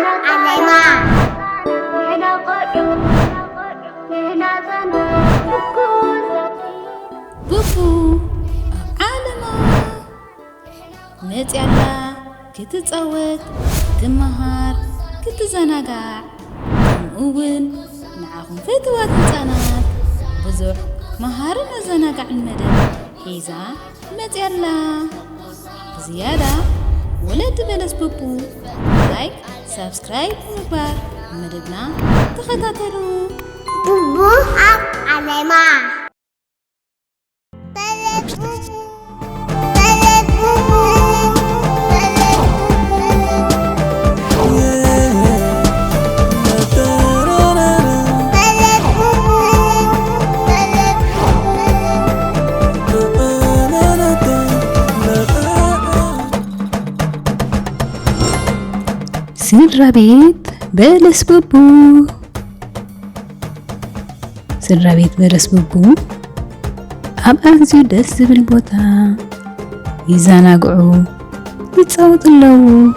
عليما بوبو عالما متيالا كتتصوت تمهار كتزناغع كمؤون معاهم فتوات هنصانات بزح مهارنا زناغع المدن حيزا متيالا بزيادة ولد بلس بوبو لايك سبسكرايب مبار مددنا تخطاتلو بوبو عليما سر بيت بلس بوبو سر بيت بلس بوبو أب أزيو دس بالبوتا يزاناقعو يتصوت اللو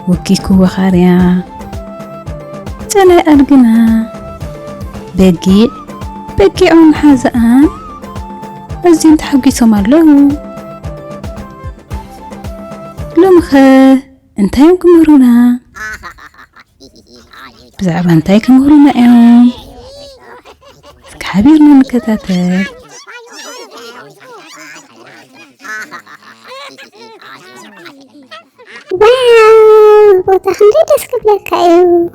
وكيكو وخاريا جلاي أرقنا بقيعون حازقان أزين تحقي سمار له لمخ انت يوم كمهرونا بزعب انتاي كمهرونا يوم كحبيرنا نكتاتل واو بوتا خمري دسكبلك ايو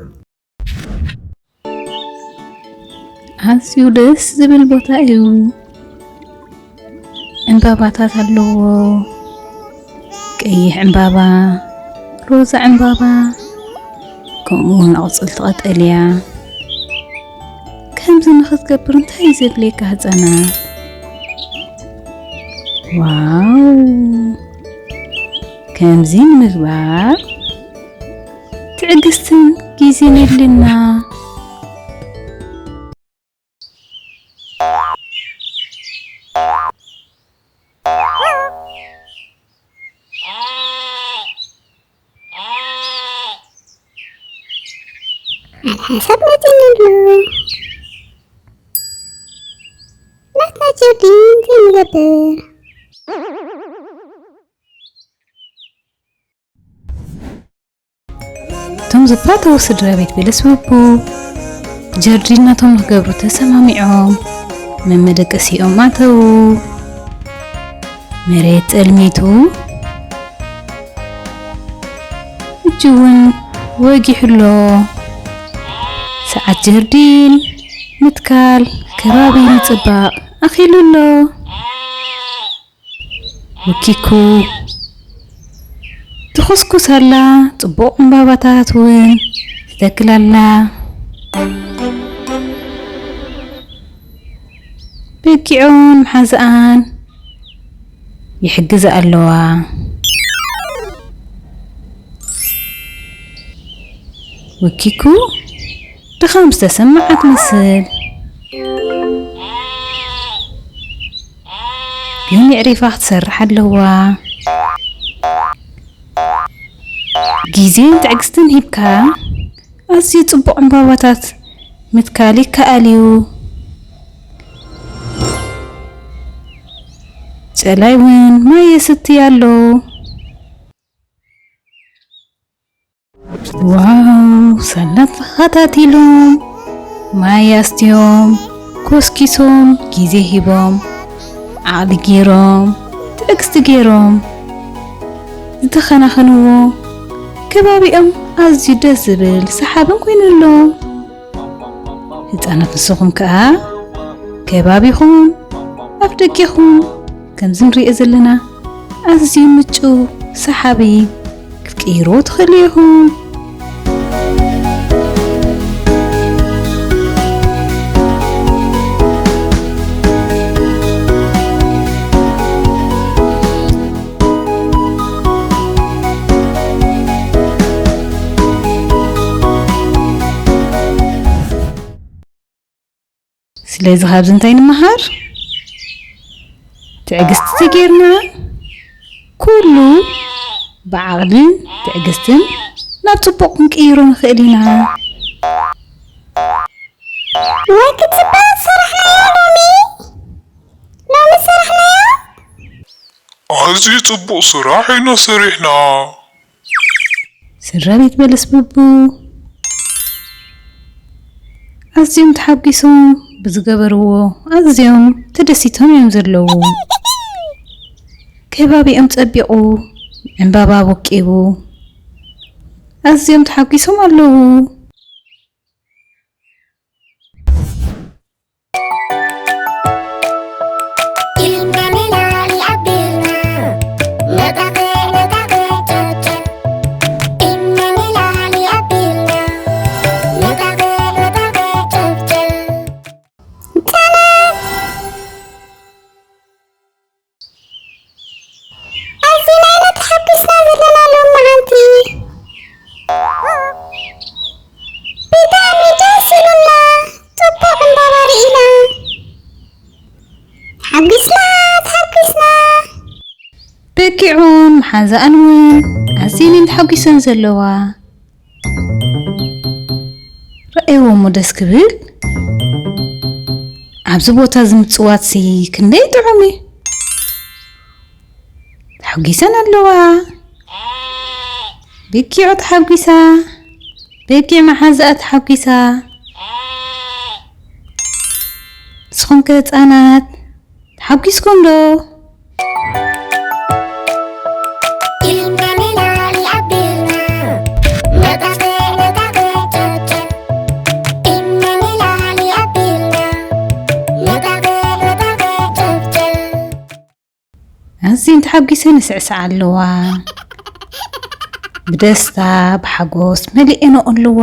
هاسيو دس زبل بوتا ايو انباباتات اللو قيح عمبابا روزة عمبابا كمون أوصل تقتليا كم زنخذ قبر انتهي زبليك هزانات واو كم زين مغبار تعقستن جيزين لنا حسب ما تنلو لا تجدين تنقبر توم زباطة وصدرا بيت بلس بوبو جرجينا توم نقبرو تسماميعهم من مدقسيهم ماتو مريت الميتو جون واقي حلو ساعات جردين متكال كرابي نتباق أخيلو الله وكيكو تخسكو سالا تبوق مباباتات وين تتكلالا بيكيعون محازقان يحجز اللوا وكيكو بخمس تسمعت مثل يوم يعرفها تسرح اللوا جيزين تعكستن هيبكا أزي تبقى مباواتات متكالي كاليو سلايوين ما يستي يالو واو سلات خطاتيلوم ما يستيوم كوسكيسوم جيزي هيبوم عاد جيروم تعكست جيروم زتخنا خنوو كبابي أزي دزبل سحابن كوينلو هتانا نسوخم كأ كبابي خون أفدك يخون كم زنري أزلنا أزي متشو سحابي كيرو تخليهم سلازي خابز انتين مهار تعقست تجيرنا كله بعقلن تأجستن نتصبق نقيرو نخيل ኢና ወይ ክትበል ሰራሕናዮ ሎሚ ሰራሕናዮ أزي طبق صراحنا سرحنا ስድራ ቤት በለስ ቡቡ ኣዝዮም ተሓጊሶም ብዝገበርዎ ኣዝዮም ተደሲቶም እዮም ዘለዉ ከባቢኦም ፀቢቑ ዕምባባ ወቂቡ ኣዝዮም ተሓጊሶም ኣለዉ በኪዑን ሓዛኣን እውን ኣዝየን ተሓጊሰን ዘለዋ ረአይዎሞ ደስ ክብል ኣብዚ ቦታ ዝምፅዋትሲ ክንደይ ጥዑም እዩ ተሓጊሰን ኣለዋ በኪዑ ተሓጊሳ በኪዕ መሓዛኣ ተሓጊሳ ንስኹም ከ ህፃናት ተሓጊስኩም ዶ ኣዝየን ተሓጊሰን ይስዕስዓ ኣለዋ ብደስታ ብሓጎስ መሊአን ኣለዋ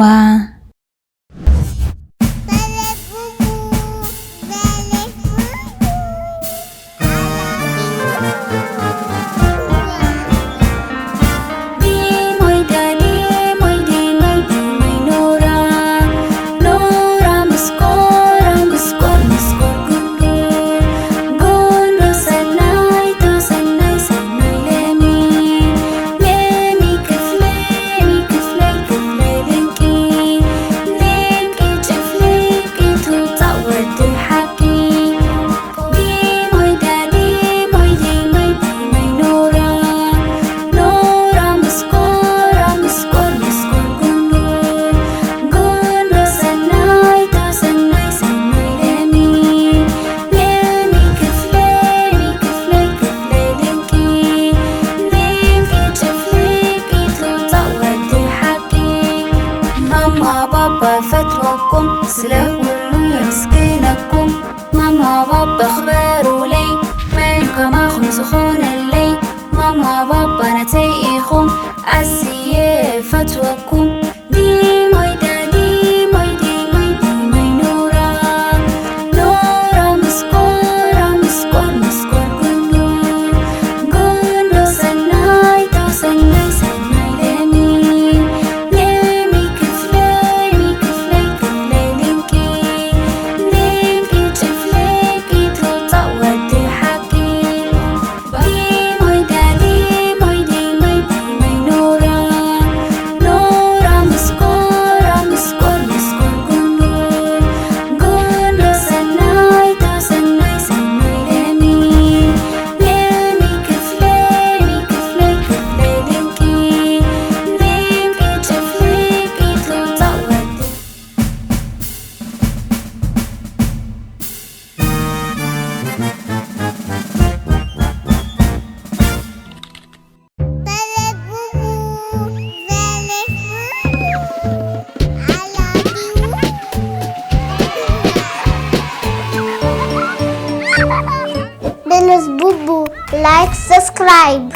Bellus Bubu, like, subscribe.